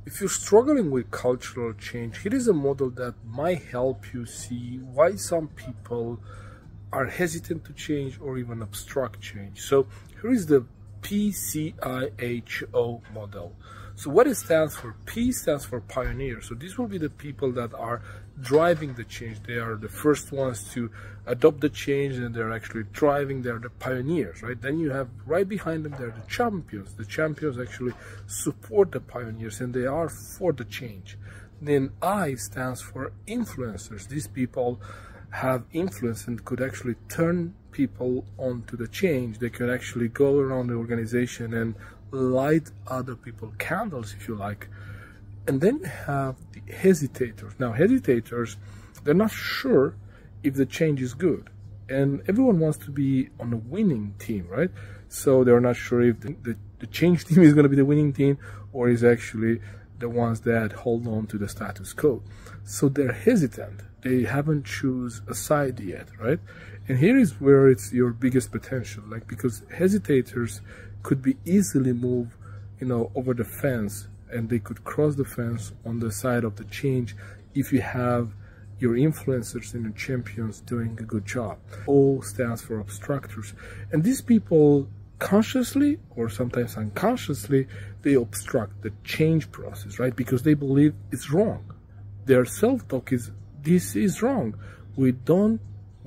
If you're struggling with cultural change, here is a model that might help you see why some people are hesitant to change or even obstruct change. So here is the PCIHO model. So what it stands for, P stands for pioneer. So these will be the people that are driving the change. They are the first ones to adopt the change, and they're actually driving. They're the pioneers, right? Then you have right behind them, they're the champions. The champions actually support the pioneers, and they are for the change. Then I stands for influencers. These people have influence and could actually turn people onto the change. They could actually go around the organization and light other people candles, if you like. And then you have the hesitators. Now hesitators, they're not sure if the change is good, and everyone wants to be on a winning team, right? So they're not sure if the change team is going to be the winning team, or is actually the ones that hold on to the status quo. So they're hesitant. They haven't choose a side yet, right? And here is where it's your biggest potential, like, because hesitators could be easily moved, over the fence, and they could cross the fence on the side of the change if you have your influencers and your champions doing a good job. O stands for obstructors. And these people consciously or sometimes unconsciously, they obstruct the change process, right? Because they believe it's wrong. Their self-talk is, this is wrong. We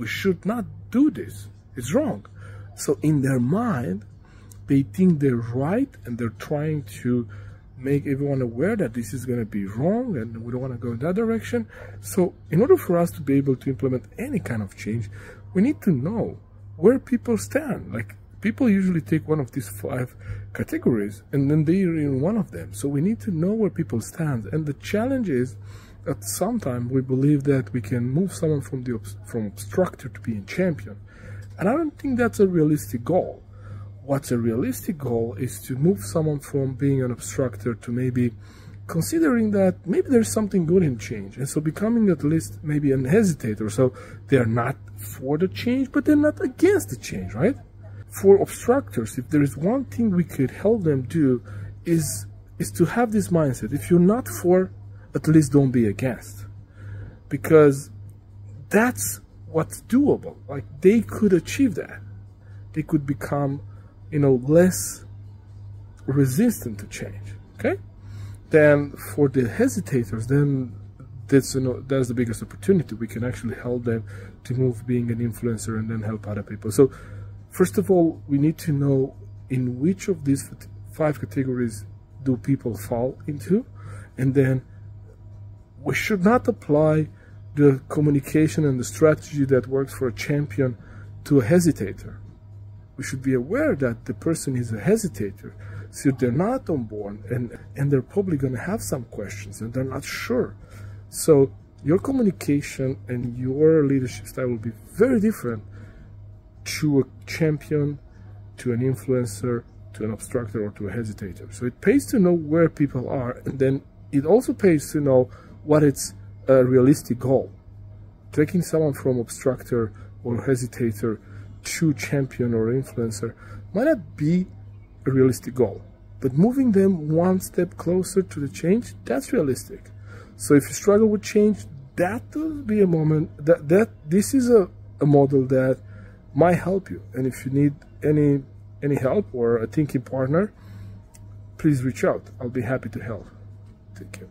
should not do this. It's wrong. So in their mind, they think they're right, and they're trying to make everyone aware that this is going to be wrong and we don't want to go in that direction. So in order for us to be able to implement any kind of change, we need to know where people stand. Like, people usually take one of these 5 categories and then they're in one of them. So we need to know where people stand. And the challenge is that sometimes we believe that we can move someone from obstructor to being champion. And I don't think that's a realistic goal. What's a realistic goal is to move someone from being an obstructor to maybe considering that maybe there's something good in change, and so becoming at least maybe an hesitator. So they're not for the change, but they're not against the change, right? For obstructors, if there is one thing we could help them do is to have this mindset. If you're not for, at least don't be against, because that's what's doable. Like, they could achieve that. They could become less resistant to change. Okay, then for the hesitators, then that's the biggest opportunity. We can actually help them to move being an influencer and then help other people. So first of all, we need to know in which of these 5 categories do people fall into, and then we should not apply the communication and the strategy that works for a champion to a hesitator. We should be aware that the person is a hesitator, so they're not on board, and they're probably going to have some questions and they're not sure. So your communication and your leadership style will be very different to a champion, to an influencer, to an obstructor, or to a hesitator. So it pays to know where people are, and then it also pays to know what it's a realistic goal. Taking someone from obstructor or hesitator to champion or influencer might not be a realistic goal, but moving them one step closer to the change, that's realistic. So if you struggle with change, that will be a moment that this is a model that might help you. And if you need any help or a thinking partner, please reach out. I'll be happy to help. Thank you.